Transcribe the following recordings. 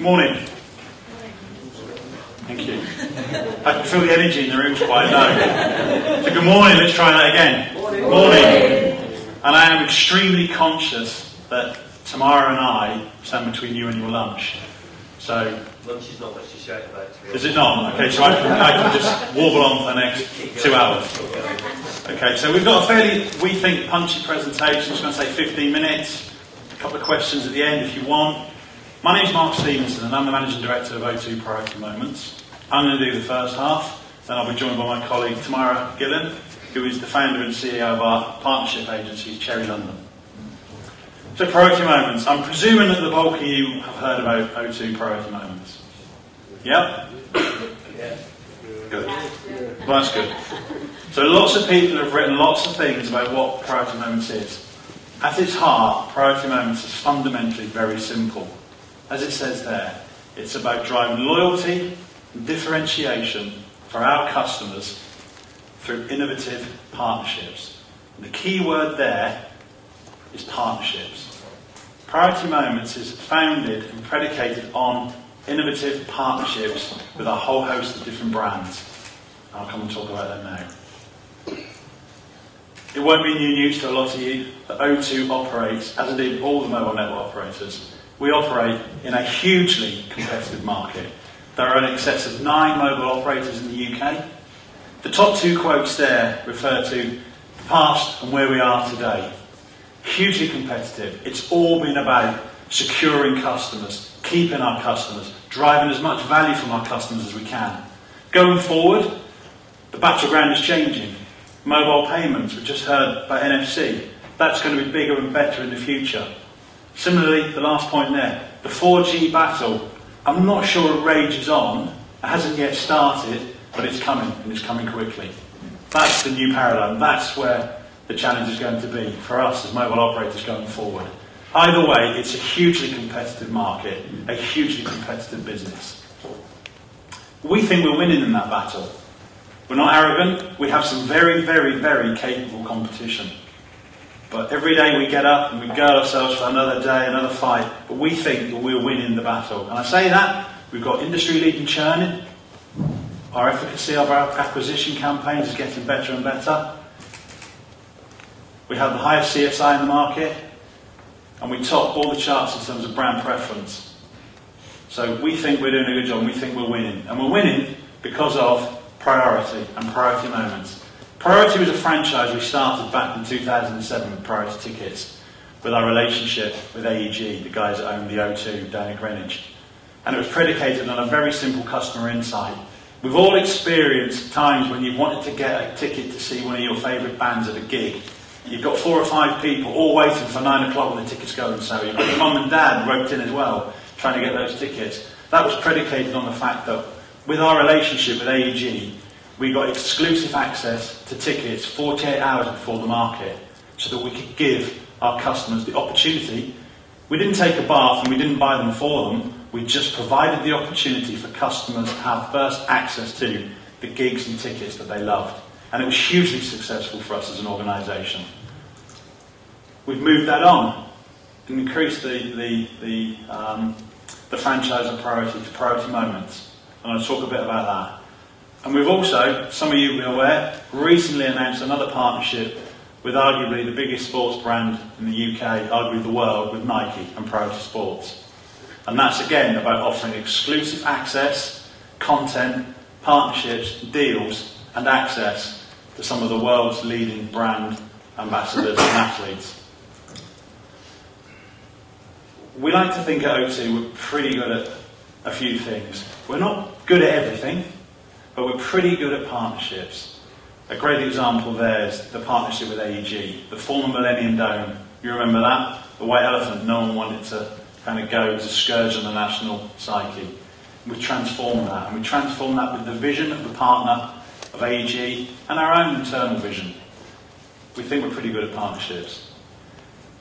Morning. Thank you. I can feel the energy in the room's quite low. So good morning, let's try that again. Morning. And I am extremely conscious that Tamara and I stand between you and your lunch. So lunch is not much to shout about. Is it not? Okay, so I can just warble on for the next 2 hours. Okay, so we've got a fairly, we think, punchy presentation. It's going to take 15 minutes. A couple of questions at the end if you want. My name's Mark Stevenson and I'm the Managing Director of O2 Priority Moments. I'm going to do the first half, then I'll be joined by my colleague Tamara Gillan, who is the founder and CEO of our partnership agency, Cherry London. So Priority Moments. I'm presuming that the bulk of you have heard about O2 Priority Moments. Yep? Yeah. Good. Well, that's good. So lots of people have written lots of things about what Priority Moments is. At its heart, Priority Moments is fundamentally very simple. As it says there, it's about driving loyalty and differentiation for our customers through innovative partnerships. And the key word there is partnerships. Priority Moments is founded and predicated on innovative partnerships with a whole host of different brands. I'll come and talk about them now. It won't be new news to a lot of you that O2 operates, as indeed all the mobile network operators. We operate in a hugely competitive market. There are in excess of 9 mobile operators in the UK. The top 2 quotes there refer to the past and where we are today. Hugely competitive. It's all been about securing customers, keeping our customers, driving as much value from our customers as we can. Going forward, the battleground is changing. Mobile payments, we just heard about NFC. That's going to be bigger and better in the future. Similarly, the last point there, the 4G battle, I'm not sure it rages on, it hasn't yet started, but it's coming, and it's coming quickly. That's the new paradigm, that's where the challenge is going to be for us as mobile operators going forward. Either way, it's a hugely competitive market, a hugely competitive business. We think we're winning in that battle. We're not arrogant, we have some very, very, very capable competition. But every day we get up and we gird ourselves for another day, another fight, but we think that we're winning the battle. And I say that, we've got industry-leading churning, our efficacy of our acquisition campaigns is getting better and better. We have the highest CSI in the market, and we top all the charts in terms of brand preference. So we think we're doing a good job, and we think we're winning. And we're winning because of Priority and Priority Moments. Priority was a franchise we started back in 2007 with Priority Tickets, with our relationship with AEG, the guys that own the O2 down at Greenwich. And it was predicated on a very simple customer insight. We've all experienced times when you've wanted to get a ticket to see one of your favourite bands at a gig. You've got 4 or 5 people all waiting for 9 o'clock when the tickets go on sale. You've got your mum and dad roped in as well, trying to get those tickets. That was predicated on the fact that with our relationship with AEG, we got exclusive access to tickets 48 hours before the market so that we could give our customers the opportunity. We didn't take a bath and we didn't buy them for them. We just provided the opportunity for customers to have first access to the gigs and tickets that they loved. And it was hugely successful for us as an organisation. We've moved that on and increased the franchise of Priority to Priority Moments. I'm going to talk a bit about that. And we've also, some of you will be aware, recently announced another partnership with arguably the biggest sports brand in the UK, arguably the world, with Nike and Priority Sports. And that's again about offering exclusive access, content, partnerships, deals and access to some of the world's leading brand ambassadors and athletes. We like to think at O2 we're pretty good at a few things. We're not good at everything, but we're pretty good at partnerships. A great example there is the partnership with AEG, the former Millennium Dome. You remember that? The white elephant no one wanted to kind of go as a scourge on the national psyche. We transformed that, and we transformed that with the vision of the partner of AEG and our own internal vision. We think we're pretty good at partnerships.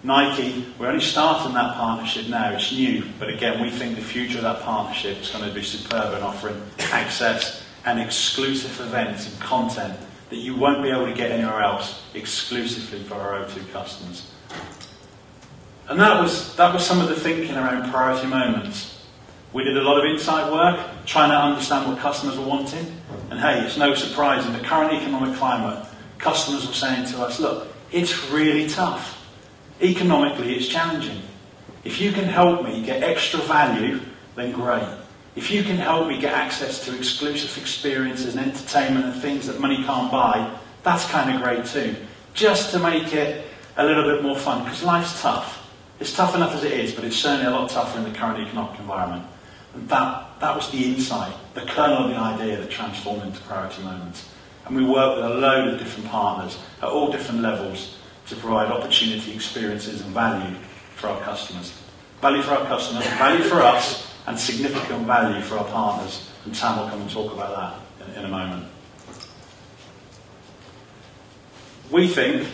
Nike, we're only starting that partnership now, it's new, but again we think the future of that partnership is going to be superb in offering access and exclusive events and content that you won't be able to get anywhere else, exclusively for our O2 customers. And that was some of the thinking around Priority Moments. We did a lot of insight work, trying to understand what customers were wanting. And hey, it's no surprise, in the current economic climate, customers were saying to us, look, it's really tough. Economically, it's challenging. If you can help me get extra value, then great. If you can help me get access to exclusive experiences and entertainment and things that money can't buy, that's kind of great too. Just to make it a little bit more fun, because life's tough. It's tough enough as it is, but it's certainly a lot tougher in the current economic environment. And that was the insight, the kernel of the idea that transformed into Priority Moments. And we work with a load of different partners at all different levels to provide opportunity, experiences and value for our customers. Value for our customers, value for us, and significant value for our partners. And Tam will come and talk about that in a moment. We think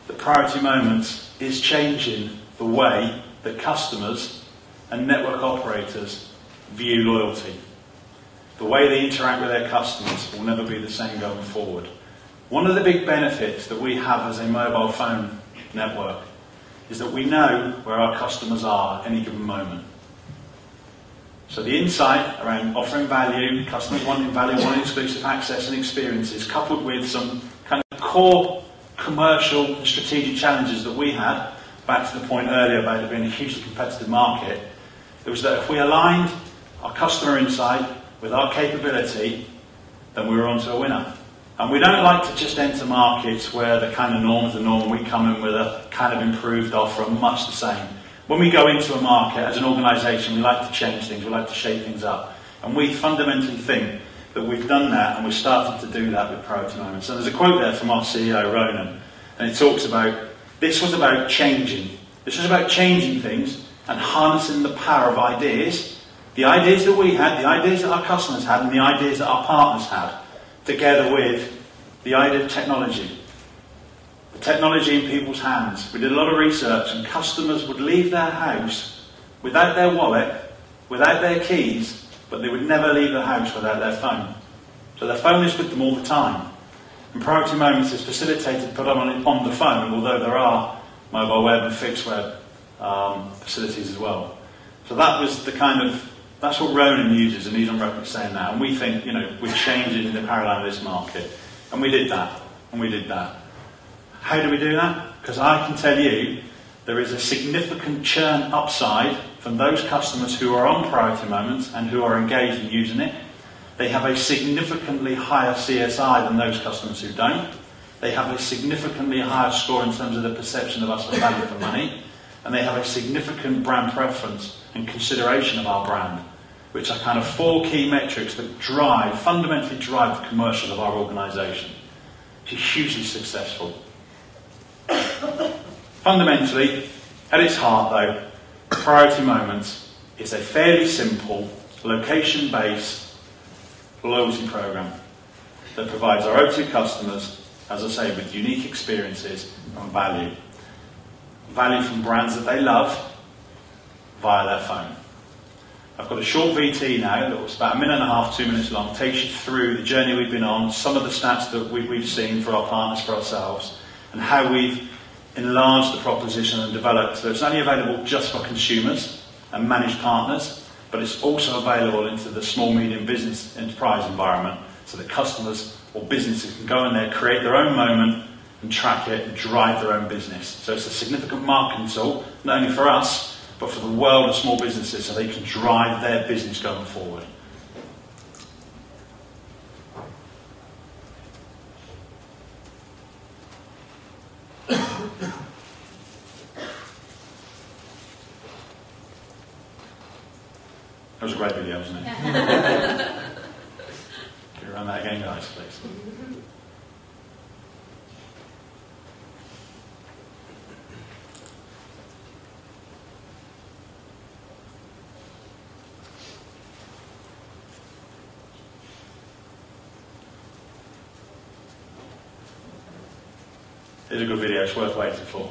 that Priority Moments is changing the way that customers and network operators view loyalty. The way they interact with their customers will never be the same going forward. One of the big benefits that we have as a mobile phone network is that we know where our customers are at any given moment. So the insight around offering value, customers wanting value, wanting exclusive access and experiences, coupled with some kind of core commercial and strategic challenges that we had, back to the point earlier about it being a hugely competitive market, it was that if we aligned our customer insight with our capability, then we were onto a winner. And we don't like to just enter markets where the kind of norm is the norm, we come in with a kind of improved offer and much the same. When we go into a market as an organisation, we like to change things, we like to shake things up. And we fundamentally think that we've done that, and we're starting to do that with Priority Moments. And there's a quote there from our CEO, Ronan, and it talks about, this was about changing. This was about changing things and harnessing the power of ideas. The ideas that we had, the ideas that our customers had, and the ideas that our partners had, together with the idea of technology. The technology in people's hands. We did a lot of research, and customers would leave their house without their wallet, without their keys, but they would never leave the house without their phone. So their phone is with them all the time. And Priority Moments is facilitated predominantly on the phone, although there are mobile web and fixed web facilities as well. So that was the kind of, that's what Ronan uses, and he's on record saying that. And we think, we're changing the paradigm of this market. And we did that. And we did that. How do we do that? Because I can tell you, there is a significant churn upside from those customers who are on Priority Moments and who are engaged in using it. They have a significantly higher CSI than those customers who don't. They have a significantly higher score in terms of the perception of us as value for money. And they have a significant brand preference and consideration of our brand, which are kind of 4 key metrics that fundamentally drive the commercial of our organisation. It's hugely successful. Fundamentally, at its heart though, Priority Moments is a fairly simple, location-based loyalty program that provides our O2 customers, as I say, with unique experiences and value. Value from brands that they love via their phone. I've got a short VT now that was about 1.5 minutes, 2 minutes long, takes you through the journey we've been on, some of the stats that we've seen for our partners, for ourselves, and how we've enlarged the proposition and developed. So it's only available just for consumers and managed partners, but it's also available into the small, medium business enterprise environment so that customers or businesses can go in there, create their own moment and track it and drive their own business. So it's a significant marketing tool, not only for us, but for the world of small businesses so they can drive their business going forward. That was a great video, wasn't it? Can you run that again, guys, please? It's a good video, it's worth waiting for.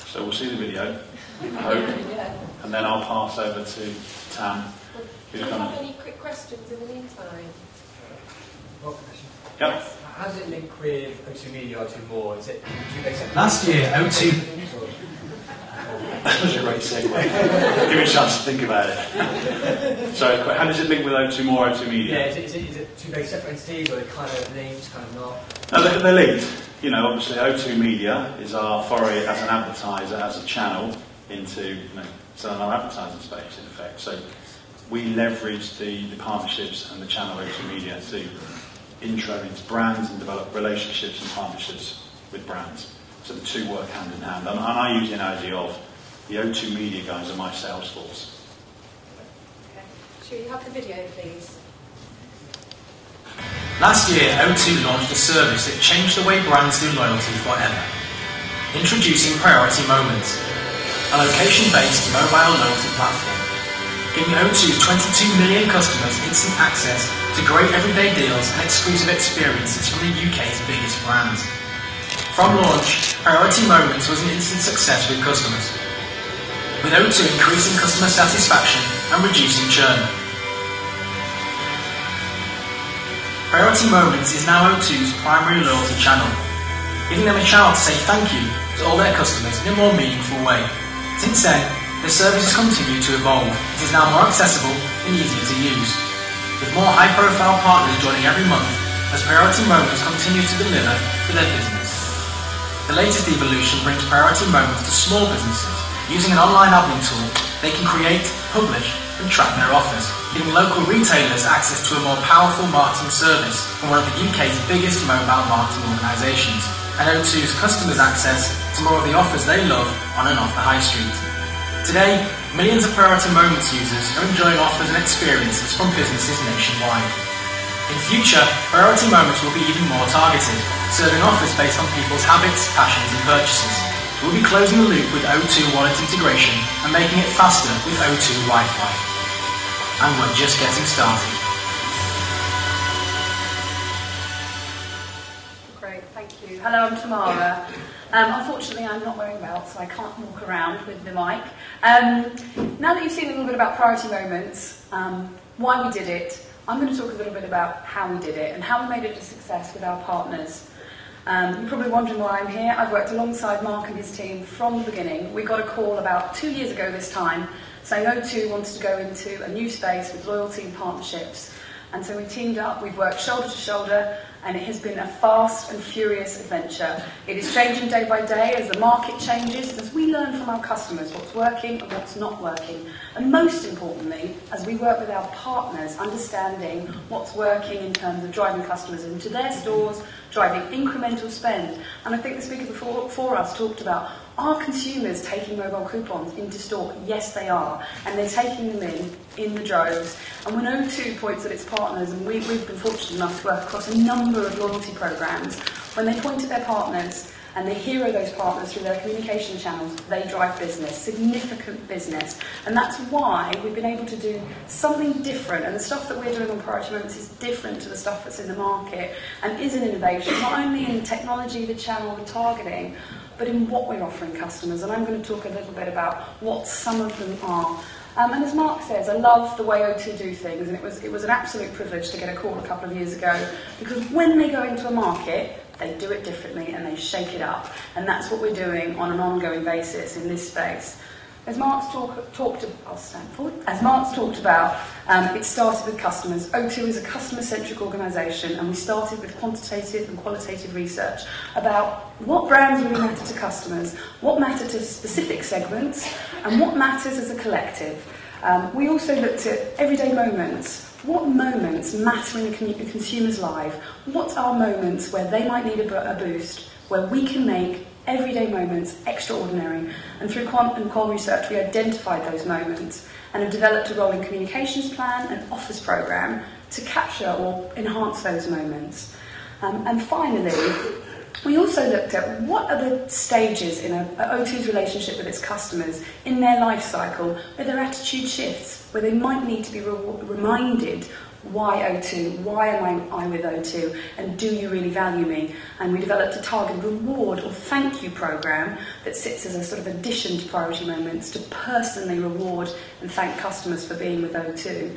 So we'll see the video, I hope, and then I'll pass over to Tam. Do you have any quick questions in the meantime? Yep. How does it link with O2 Media, O2 More? Is it Last year, O2... That was a great segue. Give me a chance to think about it. So, how does it link with O2 More, O2 Media? Yeah, is it two very separate entities, or are they kind of linked, kind of not? No, they're linked. You know, obviously O2 Media is our foray as an advertiser, as a channel into selling our advertising space, in effect. So we leverage the partnerships and the channel O2 Media to intro into brands and develop relationships and partnerships with brands. So the two work hand in hand. And I use the analogy of the O2 Media guys are my sales force. Okay. Should we have the video, please? Last year, O2 launched a service that changed the way brands do loyalty forever. Introducing Priority Moments, a location-based mobile loyalty platform, giving O2's 22 million customers instant access to great everyday deals and exclusive experiences from the UK's biggest brands. From launch, Priority Moments was an instant success with customers, with O2 increasing customer satisfaction and reducing churn. Priority Moments is now O2's primary loyalty channel, giving them a chance to say thank you to all their customers in a more meaningful way. Since then, the service has continued to evolve. It is now more accessible and easier to use, with more high-profile partners joining every month as Priority Moments continue to deliver for their business. The latest evolution brings Priority Moments to small businesses. Using an online admin tool, they can create, publish, and track their offers, giving local retailers access to a more powerful marketing service from one of the UK's biggest mobile marketing organisations, and O2's customers access to more of the offers they love on and off the high street. Today, millions of Priority Moments users are enjoying offers and experiences from businesses nationwide. In future, Priority Moments will be even more targeted, serving offers based on people's habits, passions and purchases. We'll be closing the loop with O2 wallet integration and making it faster with O2 Wi-Fi. And we're just getting started. Great, thank you. Hello, I'm Tamara. Unfortunately, I'm not wearing a belt, so I can't walk around with the mic. Now that you've seen a little bit about Priority Moments, why we did it, I'm going to talk a little bit about how we did it and how we made it a success with our partners. You're probably wondering why I'm here. I've worked alongside Mark and his team from the beginning. We got a call about 2 years ago this time, saying O2 wanted to go into a new space with loyalty and partnerships. And so we teamed up, we've worked shoulder to shoulder, and it has been a fast and furious adventure. It is changing day by day as the market changes, as we learn from our customers what's working and what's not working. And most importantly, as we work with our partners, understanding what's working in terms of driving customers into their stores, driving incremental spend. And I think the speaker before us talked about, are consumers taking mobile coupons into store? Yes, they are. And they're taking them in the droves. And when O2 points at its partners, and we've been fortunate enough to work across a number of loyalty programs, when they point at their partners and they hero those partners through their communication channels, they drive business, significant business. And that's why we've been able to do something different. And the stuff that we're doing on Priority Moments is different to the stuff that's in the market and is an innovation, not only in the technology, the channel, the targeting, but in what we're offering customers. And I'm going to talk a little bit about what some of them are. And as Mark says, I love the way O2 do things, and it was an absolute privilege to get a call a couple of years ago, because when they go into a market, they do it differently and they shake it up. And that's what we're doing on an ongoing basis in this space. As Mark's talked about, it started with customers. O2 is a customer-centric organisation, and we started with quantitative and qualitative research about what brands really matter to customers, what matter to specific segments, and what matters as a collective. We also looked at everyday moments. What moments matter in the consumer's life? What are moments where they might need a boost, where we can make everyday moments extraordinary? And through quant and qual research, we identified those moments and have developed a rolling communications plan and offers program to capture or enhance those moments. And finally, we also looked at what are the stages in O2's relationship with its customers in their life cycle, where their attitude shifts, where they might need to be reminded why O2? Why am I with O2? And do you really value me? And we developed a targeted reward or thank you programme that sits as a sort of addition to priority moments to personally reward and thank customers for being with O2.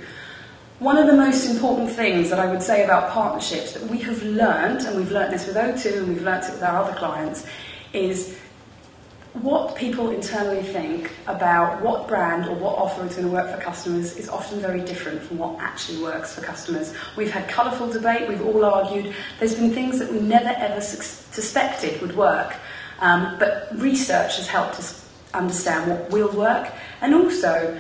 One of the most important things that I would say about partnerships that we have learned, and we've learned this with O2 and we've learned it with our other clients, is what people internally think about what brand or what offer is going to work for customers is often very different from what actually works for customers. We've had colourful debate, we've all argued, there's been things that we never ever suspected would work, but research has helped us understand what will work, and also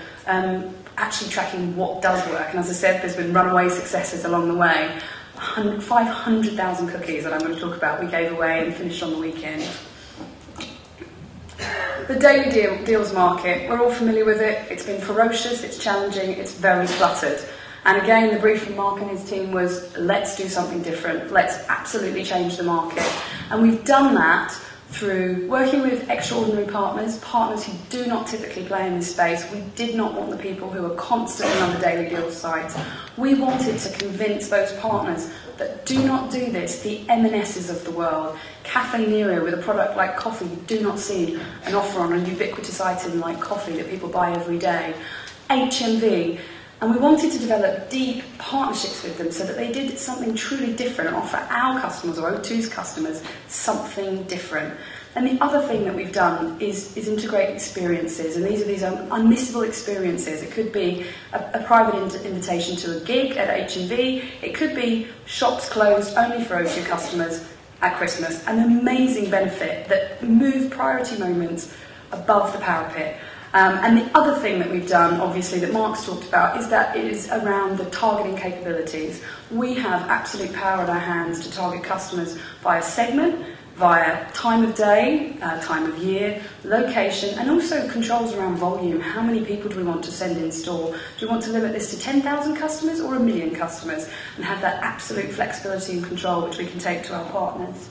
actually tracking what does work. And as I said, there's been runaway successes along the way. 500,000 cookies that I'm going to talk about we gave away and finished on the weekend. The daily deals market, we're all familiar with it. It's been ferocious, it's challenging, it's very cluttered. And again, the brief from Mark and his team was, let's do something different. Let's absolutely change the market. And we've done that through working with extraordinary partners who do not typically play in this space. We did not want the people who are constantly on the daily deals sites. We wanted to convince those partners that do not do this, the M&S's of the world. Cafe Nero, with a product like coffee, you do not see an offer on a ubiquitous item like coffee that people buy every day. HMV, and we wanted to develop deep partnerships with them so that they did something truly different and offer our customers, or O2's customers, something different. And the other thing that we've done is integrate experiences, and these are these unmissable experiences. It could be a private invitation to a gig at HMV. It could be shops closed only for O2 customers at Christmas. An amazing benefit that move priority moments above the parapet. And the other thing that we've done, obviously, that Mark's talked about, is that it is around the targeting capabilities. We have absolute power in our hands to target customers via segment, via time of day, time of year, location, and also controls around volume. How many people do we want to send in store? Do we want to limit this to 10,000 customers or 1 million customers? And have that absolute flexibility and control which we can take to our partners.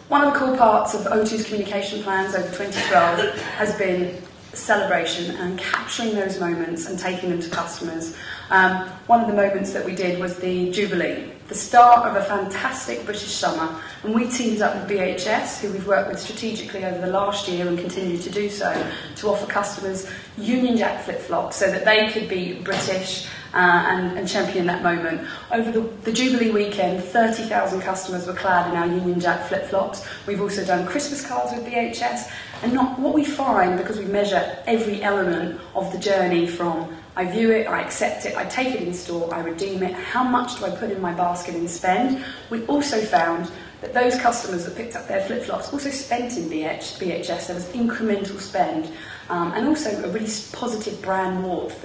One of the cool parts of O2's communication plans over 2012 has been celebration and capturing those moments and taking them to customers. One of the moments that we did was the Jubilee, the start of a fantastic British summer, and we teamed up with BHS, who we've worked with strategically over the last year and continue to do so, to offer customers Union Jack flip-flops so that they could be British and champion that moment. Over the Jubilee weekend, 30,000 customers were clad in our Union Jack flip-flops. We've also done Christmas cards with BHS, and what we find, because we measure every element of the journey from I view it, I accept it, I take it in store, I redeem it, how much do I put in my basket and spend? We also found that those customers that picked up their flip-flops also spent in BHS. There was incremental spend, and also a really positive brand warmth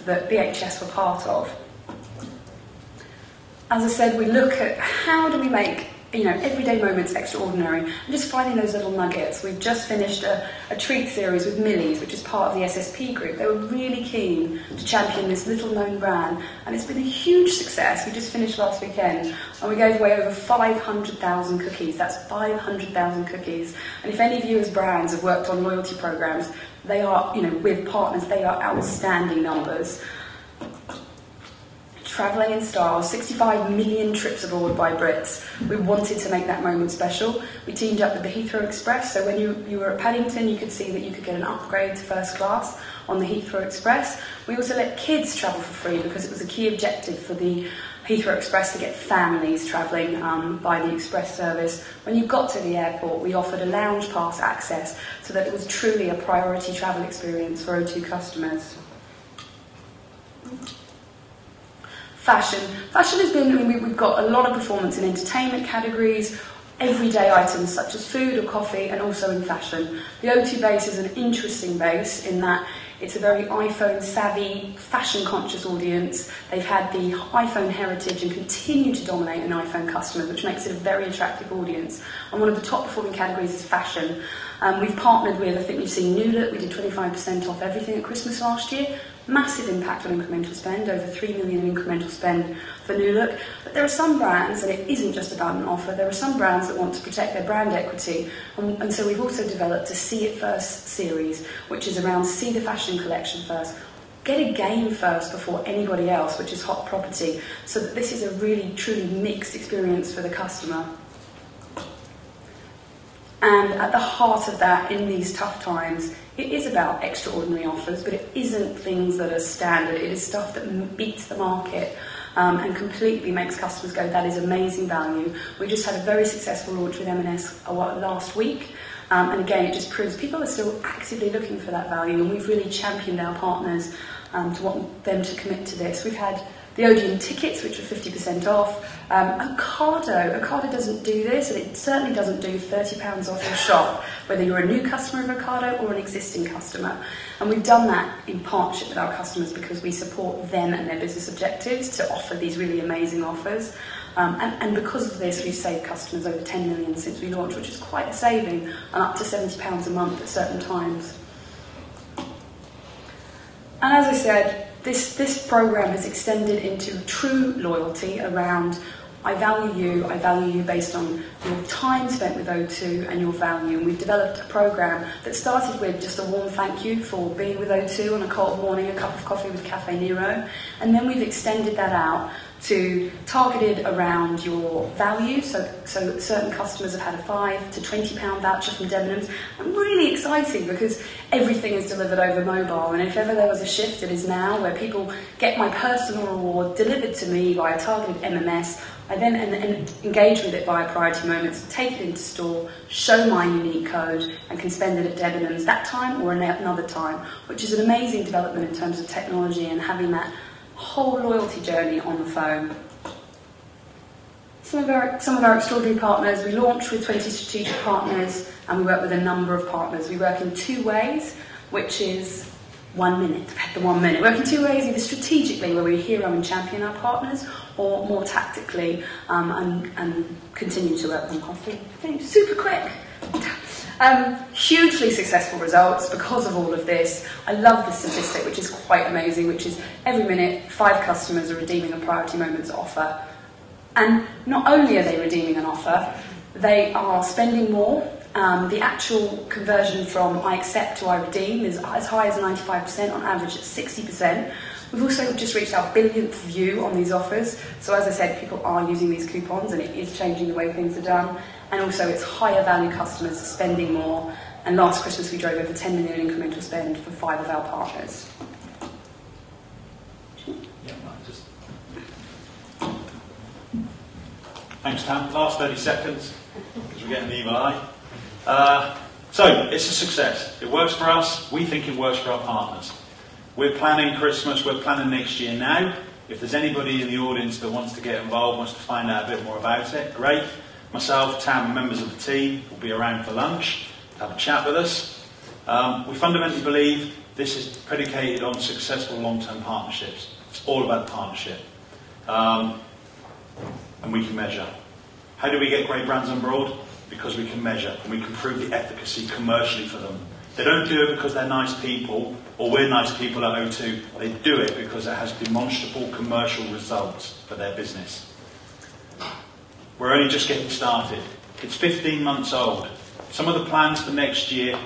that BHS were part of. As I said, we look at how do we make everyday moments extraordinary, and just finding those little nuggets. We've just finished a treat series with Millie's, which is part of the SSP group. They were really keen to champion this little known brand, and it's been a huge success. We just finished last weekend, and we gave away over 500,000 cookies. That's 500,000 cookies. And if any of you as brands have worked on loyalty programs, they are, with partners, they are outstanding numbers. Travelling in style, 65 million trips abroad by Brits. We wanted to make that moment special. We teamed up with the Heathrow Express, so when you were at Paddington, you could see that you could get an upgrade to first class on the Heathrow Express. We also let kids travel for free because it was a key objective for the Heathrow Express to get families travelling by the express service. When you got to the airport, we offered a lounge pass access so that it was truly a priority travel experience for O2 customers. Fashion has been, we've got a lot of performance in entertainment categories, everyday items such as food or coffee, and also in fashion. The O2 base is an interesting base in that it's a very iPhone-savvy, fashion-conscious audience. They've had the iPhone heritage and continue to dominate an iPhone customer, which makes it a very attractive audience. And one of the top-performing categories is fashion. We've partnered with, I think you've seen New Look. We did 25% off everything at Christmas last year. Massive impact on incremental spend, over 3 million in incremental spend for New Look. But there are some brands, and it isn't just about an offer, there are some brands that want to protect their brand equity. And so we've also developed a See It First series, which is around see the fashion collection first. get a game first before anybody else, which is hot property, so that this is a really, truly mixed experience for the customer. And at the heart of that, in these tough times, it is about extraordinary offers, but it isn't things that are standard. It is stuff that beats the market and completely makes customers go, that is amazing value. We just had a very successful launch with M&S last week. And again, it just proves people are still actively looking for that value, and we've really championed our partners to want them to commit to this. We've had the Odeon tickets, which are 50% off. Ocado doesn't do this, and it certainly doesn't do £30 off your shop, whether you're a new customer of Ocado or an existing customer. And we've done that in partnership with our customers because we support them and their business objectives to offer these really amazing offers. And because of this, we've saved customers over 10 million since we launched, which is quite a saving, and up to £70 a month at certain times. And as I said, this programme has extended into true loyalty around I value you based on your time spent with O2 and your value. And we've developed a programme that started with just a warm thank you for being with O2 on a cold morning, a cup of coffee with Cafe Nero. And then we've extended that out to targeted around your value. So certain customers have had a £5 to £20 voucher from Debenhams. And really exciting because everything is delivered over mobile. And if ever there was a shift, it is now, where people get my personal reward delivered to me by a targeted MMS. I then engage with it via Priority Moments, take it into store, show my unique code, and can spend it at Debenhams that time or another time, which is an amazing development in terms of technology and having that whole loyalty journey on the phone. Some of our extraordinary partners, we launch with 20 strategic partners, and we work with a number of partners. We work in two ways, which is 1 minute. I've had the 1 minute. We work in two ways, either strategically, where we hero and champion our partners, or more tactically, and continue to work them. Super quick. Hugely successful results because of all of this. I love the statistic, which is quite amazing, which is every minute 5 customers are redeeming a Priority Moments offer. And not only are they redeeming an offer, they are spending more. The actual conversion from I accept to I redeem is as high as 95%, on average at 60%. We've also just reached our 1,000,000th view on these offers. So as I said, people are using these coupons and it is changing the way things are done. And also it's higher value customers spending more. And last Christmas we drove over 10 million incremental spend for 5 of our partners. Thanks, Tam. Last 30 seconds, because we're getting the evil eye. So, it's a success. It works for us. We think it works for our partners. We're planning Christmas. We're planning next year now. If there's anybody in the audience that wants to get involved, wants to find out a bit more about it, great. Myself, Tam, and members of the team will be around for lunch, have a chat with us. We fundamentally believe this is predicated on successful long-term partnerships. It's all about partnership. And we can measure. How do we get great brands on board? Because we can measure and we can prove the efficacy commercially for them. They don't do it because they're nice people or we're nice people at O2. They do it because it has demonstrable commercial results for their business. We're only just getting started. It's 15 months old. Some of the plans for next year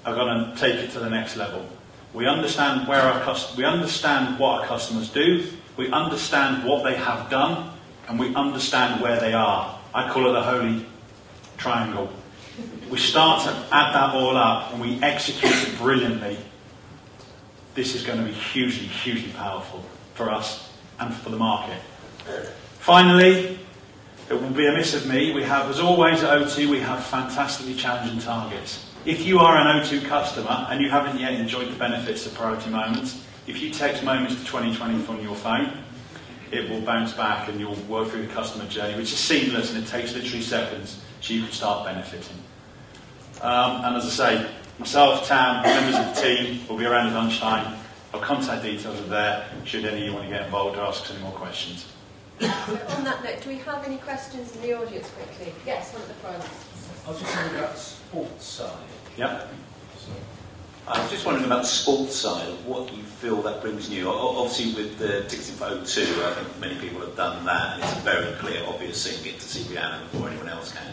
are going to take it to the next level. We understand what our customers do. We understand what they have done. And we understand where they are. I call it the holy triangle. We start to add that all up and we execute it brilliantly. This is going to be hugely, hugely powerful for us and for the market. Finally, it will be amiss of me. We have, as always at O2, we have fantastically challenging targets. If you are an O2 customer and you haven't yet enjoyed the benefits of Priority Moments, if you text Moments to 2020 from your phone, it will bounce back and you'll work through the customer journey, which is seamless and it takes literally seconds, so you can start benefiting. And as I say, myself, Tam, members of the team will be around at lunchtime. Our contact details are there, should any of you want to get involved or ask us any more questions. So on that note, do we have any questions in the audience quickly? Yes, one at the front. I was just wondering about the sports side. Yep. I was just wondering about the sports side of what you feel that brings new. Obviously with the ticketing for O2, I think many people have done that and it's a very clear, obvious thing, get to see Rihanna before anyone else can.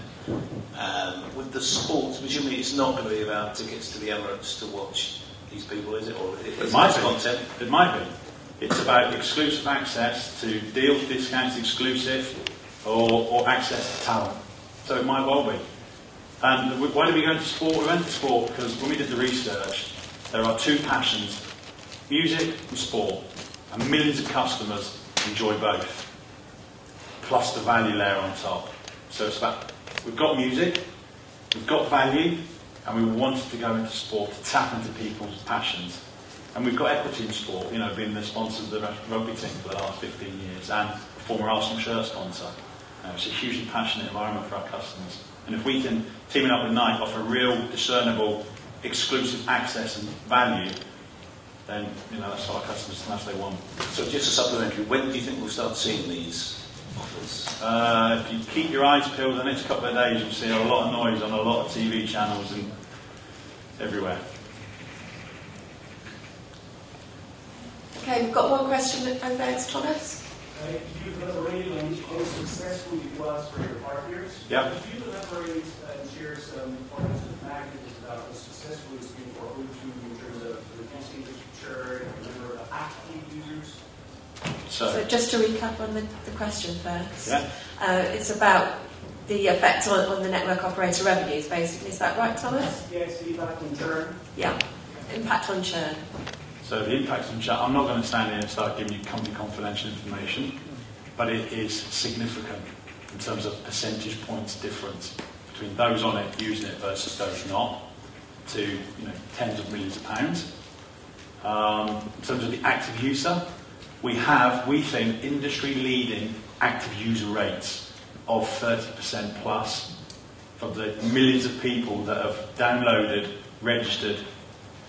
With the sports, presumably it's not going to be about tickets to the Emirates to watch these people, is it? Or It might be. content? It might be. It's about exclusive access to deals, discounts, exclusive, or access to talent. So it might well be. And why did we go into sport? We went into sport because when we did the research, there are two passions, music and sport, and millions of customers enjoy both, plus the value layer on top. So it's about, we've got music, we've got value, and we wanted to go into sport to tap into people's passions. And we've got equity in sport, you know, being the sponsor of the rugby team for the last 15 years, and former Arsenal shirt sponsor. It's a hugely passionate environment for our customers. And if we can, teaming up with Nike, offer real, discernible, exclusive access and value, then, you know, that's what our customers, that's what they want. So just a supplementary, when do you think we'll start seeing these offers? If you keep your eyes peeled, the next couple of days you'll see a lot of noise on a lot of TV channels and everywhere. Okay, we've got one question over there. It's Thomas. You've elaborated on how successful you was for your partners. Yeah. Could you elaborate and share some points of magnitude about how successful it's been for O2 in terms of reducing the churn and the number of active users? So just to recap on the question first. Yeah. It's about the effect on the network operator revenues, basically. Is that right, Thomas? Yes, the impact on churn. Yeah. Impact on churn. So the impact on churn, I'm not going to stand here and start giving you company confidential information, but it is significant in terms of percentage points difference between those on it using it versus those not, to, you know, tens of millions of pounds. In terms of the active user, we have, we think, industry-leading active user rates of 30% plus of the millions of people that have downloaded, registered,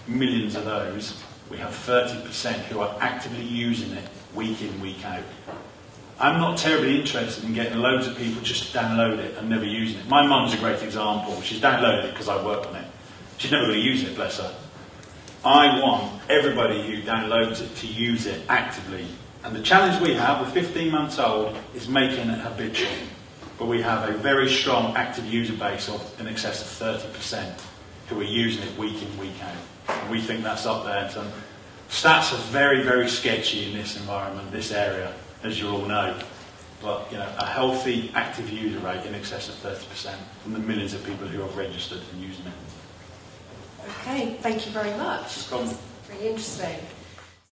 millions of those. We have 30% who are actively using it week in, week out. I'm not terribly interested in getting loads of people just to download it and never using it. My mum's a great example. She's downloaded it because I work on it. She's never going to use it, bless her. I want everybody who downloads it to use it actively. And the challenge we have, with 15 months old, is making it habitual. But we have a very strong active user base of in excess of 30% who are using it week in, week out. And we think that's up there. So stats are very, very sketchy in this environment, this area, as you all know. But, you know, a healthy active user rate in excess of 30% from the millions of people who have registered and using it. Okay, thank you very much. No problem. Really interesting.